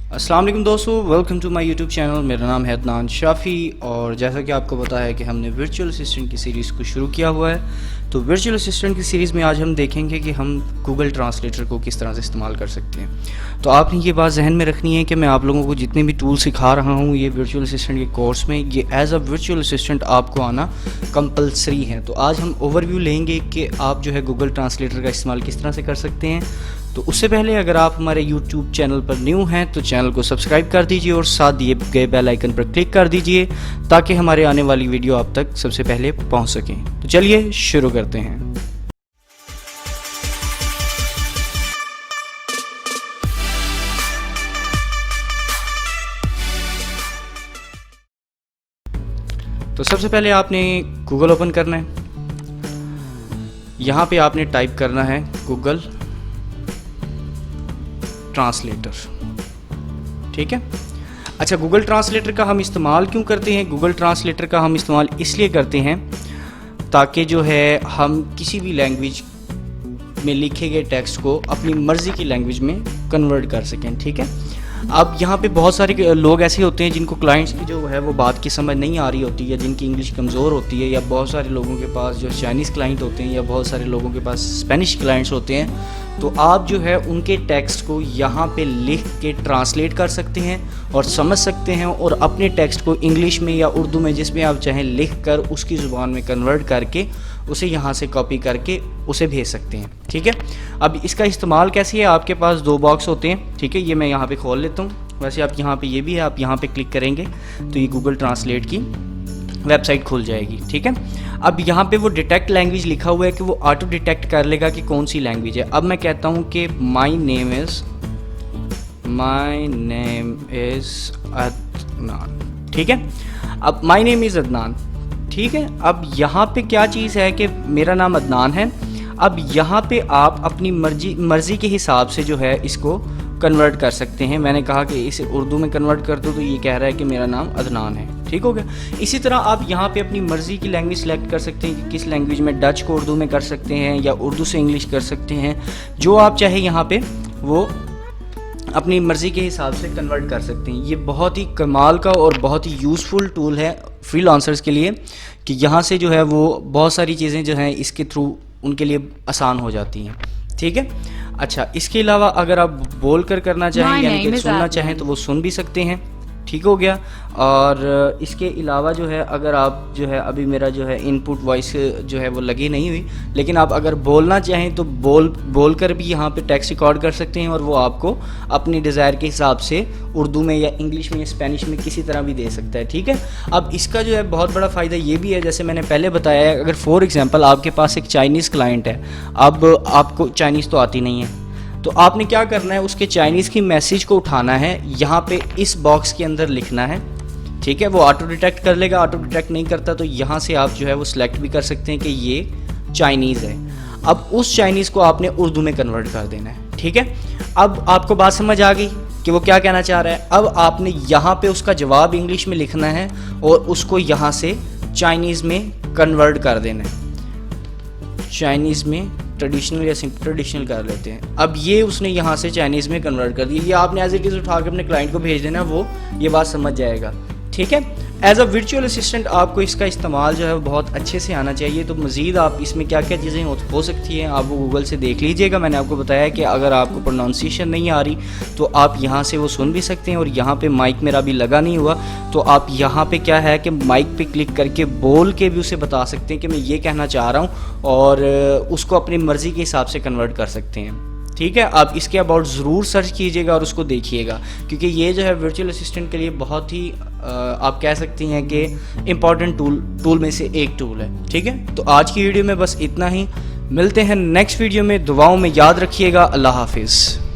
अस्सलाम वालेकुम दोस्तों, welcome to my YouTube channel. मेरा नाम है अदनान शाफ़ी और जैसा कि आपको पता है कि हमने वर्चुअल असिस्टेंट की सीरीज़ को शुरू किया हुआ है। तो वर्चुअल असिस्टेंट की सीरीज़ में आज हम देखेंगे कि हम गूगल ट्रांसलेटर को किस तरह से इस्तेमाल कर सकते हैं। तो आपने ये बात जहन में रखनी है कि मैं आप लोगों को जितने भी टूल सिखा रहा हूँ ये वर्चुअल असिस्टेंट के कोर्स में, ये एज अ वर्चुअल असिस्टेंट आपको आना कंपलसरी है। तो आज हम ओवरव्यू लेंगे कि आप जो है गूगल ट्रांसलेटर का इस्तेमाल किस तरह से कर सकते हैं। तो उससे पहले अगर आप हमारे YouTube चैनल पर न्यू हैं तो चैनल को सब्सक्राइब कर दीजिए और साथ दिए गए बेल आइकन पर क्लिक कर दीजिए ताकि हमारे आने वाली वीडियो आप तक सबसे पहले पहुंच सकें। तो चलिए शुरू करते हैं। तो सबसे पहले आपने गूगल ओपन करना है। यहाँ पे आपने टाइप करना है गूगल ट्रांसलेटर, ठीक है। अच्छा, गूगल ट्रांसलेटर का हम इस्तेमाल क्यों करते हैं? गूगल ट्रांसलेटर का हम इस्तेमाल इसलिए करते हैं ताकि जो है हम किसी भी लैंग्वेज में लिखे गए टेक्स्ट को अपनी मर्ज़ी की लैंग्वेज में कन्वर्ट कर सकें, ठीक है। अब यहाँ पे बहुत सारे लोग ऐसे होते हैं जिनको क्लाइंट्स की जो है वो बात की समझ नहीं आ रही होती है, जिनकी इंग्लिश कमज़ोर होती है, या बहुत सारे लोगों के पास जो चाइनीज़ क्लाइंट होते हैं या बहुत सारे लोगों के पास स्पेनिश क्लाइंट्स होते हैं। तो आप जो है उनके टेक्स्ट को यहाँ पे लिख के ट्रांसलेट कर सकते हैं और समझ सकते हैं और अपने टेक्स्ट को इंग्लिश में या उर्दू में जिसमें आप चाहें लिख कर उसकी ज़ुबान में कन्वर्ट करके उसे यहाँ से कॉपी करके उसे भेज सकते हैं, ठीक है। अब इसका इस्तेमाल कैसे है? आपके पास दो बॉक्स होते हैं, ठीक है। ये मैं यहाँ पे खोल लेता हूँ। वैसे आप यहाँ पे ये भी है, आप यहाँ पे क्लिक करेंगे तो ये गूगल ट्रांसलेट की वेबसाइट खुल जाएगी, ठीक है। अब यहाँ पे वो डिटेक्ट लैंग्वेज लिखा हुआ है कि वो ऑटो डिटेक्ट कर लेगा कि कौन सी लैंग्वेज है। अब मैं कहता हूँ कि माई नेम इज़ अदनान, ठीक है। अब माई नेम इज़ अदनान, ठीक है। अब यहाँ पे क्या चीज़ है कि मेरा नाम अदनान है। अब यहाँ पे आप अपनी मर्ज़ी के हिसाब से जो है इसको कन्वर्ट कर सकते हैं। मैंने कहा कि इसे उर्दू में कन्वर्ट कर दो तो ये कह रहा है कि मेरा नाम अदनान है, ठीक हो गया। इसी तरह आप यहाँ पे अपनी मर्ज़ी की लैंग्वेज सेलेक्ट कर सकते हैं कि किस लैंग्वेज में, डच को उर्दू में कर सकते हैं या उर्दू से इंग्लिश कर सकते हैं, जो आप चाहे यहाँ पे वो अपनी मर्ज़ी के हिसाब से कन्वर्ट कर सकते हैं। ये बहुत ही कमाल का और बहुत ही यूज़फुल टूल है फ्रीलांसर्स के लिए कि यहाँ से जो है वो बहुत सारी चीज़ें जो हैं इसके थ्रू उनके लिए आसान हो जाती हैं, ठीक है। अच्छा, इसके अलावा अगर आप बोल कर करना चाहें यानी कि सुनना चाहें तो वो सुन भी सकते हैं, ठीक हो गया। और इसके अलावा जो है अगर आप जो है अभी मेरा जो है इनपुट वॉइस जो है वो लगी नहीं हुई, लेकिन आप अगर बोलना चाहें तो बोल कर भी यहाँ पे टेक्स्ट रिकॉर्ड कर सकते हैं और वो आपको अपनी डिज़ायर के हिसाब से उर्दू में या इंग्लिश में या स्पेनिश में किसी तरह भी दे सकता है, ठीक है। अब इसका जो है बहुत बड़ा फ़ायदा ये भी है, जैसे मैंने पहले बताया है, अगर फॉर एग्ज़ाम्पल आपके पास एक चाइनीज़ क्लाइंट है, अब आपको चाइनीज़ तो आती नहीं है, तो आपने क्या करना है, उसके चाइनीज़ की मैसेज को उठाना है, यहाँ पे इस बॉक्स के अंदर लिखना है, ठीक है। वो ऑटो डिटेक्ट कर लेगा। ऑटो डिटेक्ट नहीं करता तो यहाँ से आप जो है वो सिलेक्ट भी कर सकते हैं कि ये चाइनीज़ है। अब उस चाइनीज़ को आपने उर्दू में कन्वर्ट कर देना है, ठीक है। अब आपको बात समझ आ गई कि वो क्या कहना चाह रहा है। अब आपने यहाँ पे उसका जवाब इंग्लिश में लिखना है और उसको यहाँ से चाइनीज़ में कन्वर्ट कर देना है। चाइनीज़ में ट्रेडिशनल या ट्रेडिशनल कर लेते हैं। अब ये उसने यहाँ से चाइनीज़ में कन्वर्ट कर दिया। ये आपने एज इट इज़ उठा के अपने क्लाइंट को भेज देना, वो ये बात समझ जाएगा, ठीक है। एज अ वर्चुअल असिस्टेंट आपको इसका इस्तेमाल जो है बहुत अच्छे से आना चाहिए। तो मज़ीद आप इसमें क्या क्या चीज़ें हो सकती हैं आप वो गूगल से देख लीजिएगा। मैंने आपको बताया कि अगर आपको प्रोनाउंसिएशन नहीं आ रही तो आप यहाँ से वो सुन भी सकते हैं। और यहाँ पे माइक मेरा भी लगा नहीं हुआ तो आप यहाँ पे क्या है कि माइक पे क्लिक करके बोल के भी उसे बता सकते हैं कि मैं ये कहना चाह रहा हूँ और उसको अपनी मर्ज़ी के हिसाब से कन्वर्ट कर सकते हैं, ठीक है। आप इसके अबाउट ज़रूर सर्च कीजिएगा और उसको देखिएगा क्योंकि ये जो है वर्चुअल असिस्टेंट के लिए बहुत ही आप कह सकती हैं कि इम्पॉर्टेंट टूल में से एक टूल है, ठीक है। तो आज की वीडियो में बस इतना ही। मिलते हैं नेक्स्ट वीडियो में। दुआओं में याद रखिएगा। अल्लाह हाफिज़।